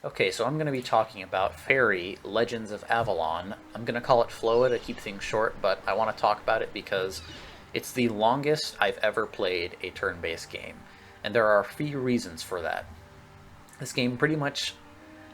Okay, so I'm going to be talking about Faery, Legends of Avalon. I'm going to call it Floa to keep things short, but I want to talk about it because it's the longest I've ever played a turn-based game, and there are a few reasons for that. This game pretty much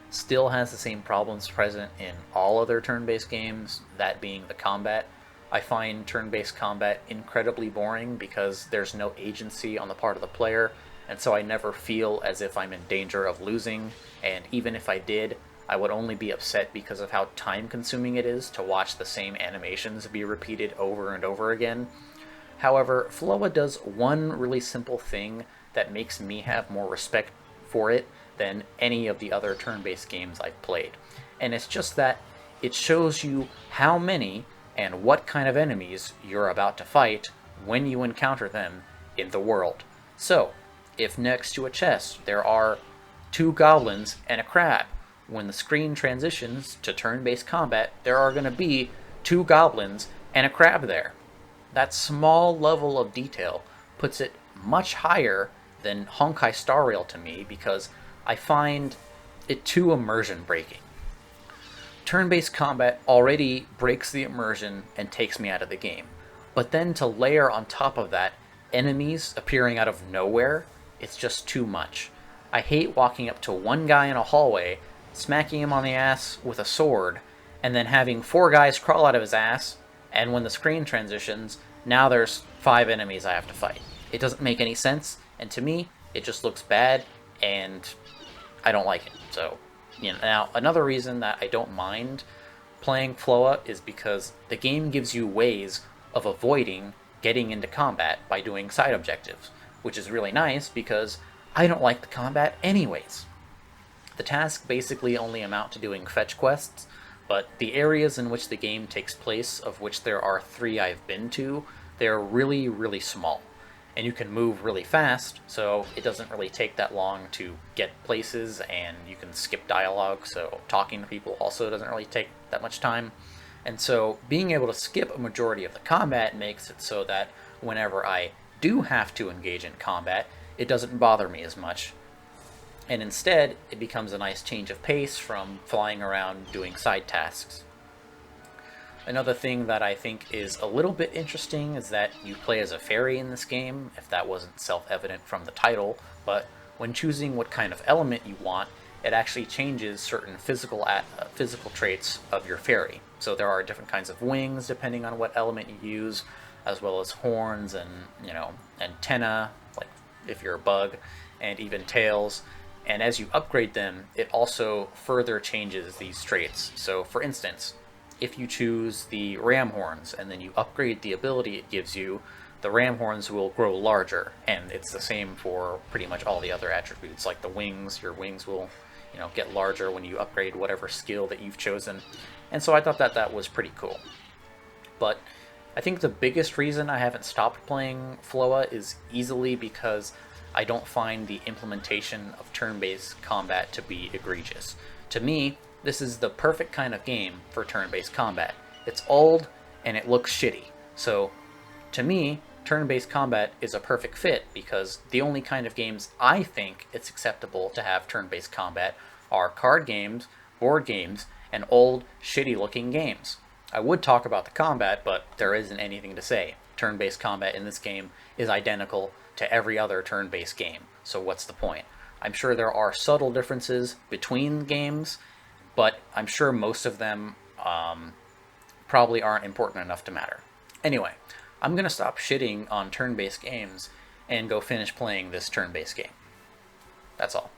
still has the same problems present in all other turn-based games, that being the combat. I find turn-based combat incredibly boring because there's no agency on the part of the player, and so I never feel as if I'm in danger of losing, and even if I did, I would only be upset because of how time-consuming it is to watch the same animations be repeated over and over again. However, Floa does one really simple thing that makes me have more respect for it than any of the other turn-based games I've played. And it's just that it shows you how many and what kind of enemies you're about to fight when you encounter them in the world. So, if next to a chest there are two goblins and a crab, when the screen transitions to turn-based combat, there are going to be two goblins and a crab there. That small level of detail puts it much higher than Honkai Star Rail to me because I find it too immersion breaking. Turn-based combat already breaks the immersion and takes me out of the game. But then to layer on top of that enemies appearing out of nowhere, it's just too much. I hate walking up to one guy in a hallway, smacking him on the ass with a sword, and then having four guys crawl out of his ass, and when the screen transitions, now there's five enemies I have to fight. It doesn't make any sense, and to me, it just looks bad, and I don't like it. So, now another reason that I don't mind playing Floa is because the game gives you ways of avoiding getting into combat by doing side objectives, which is really nice because I don't like the combat anyways. The tasks basically only amount to doing fetch quests, but the areas in which the game takes place, of which there are three I've been to, they're really, really small. And you can move really fast, so it doesn't really take that long to get places, and you can skip dialogue, so talking to people also doesn't really take that much time. And so being able to skip a majority of the combat makes it so that whenever I do have to engage in combat, it doesn't bother me as much. And instead, it becomes a nice change of pace from flying around doing side tasks. Another thing that I think is a little bit interesting is that you play as a fairy in this game, if that wasn't self-evident from the title, but when choosing what kind of element you want, it actually changes certain physical traits of your fairy. So there are different kinds of wings depending on what element you use, as well as horns and, antenna, like if you're a bug, and even tails. And as you upgrade them, it also further changes these traits. So for instance, if you choose the ram horns and then you upgrade the ability it gives you, the ram horns will grow larger, and it's the same for pretty much all the other attributes, like the wings. Your wings will, get larger when you upgrade whatever skill that you've chosen. And so I thought that that was pretty cool. But I think the biggest reason I haven't stopped playing Floa is easily because I don't find the implementation of turn-based combat to be egregious. To me, this is the perfect kind of game for turn-based combat. It's old, and it looks shitty. So, to me, turn-based combat is a perfect fit because the only kind of games I think it's acceptable to have turn-based combat are card games, board games, and old, shitty-looking games. I would talk about the combat, but there isn't anything to say. Turn-based combat in this game is identical to every other turn-based game, so what's the point? I'm sure there are subtle differences between games, but I'm sure most of them probably aren't important enough to matter. Anyway, I'm going to stop shitting on turn-based games and go finish playing this turn-based game. That's all.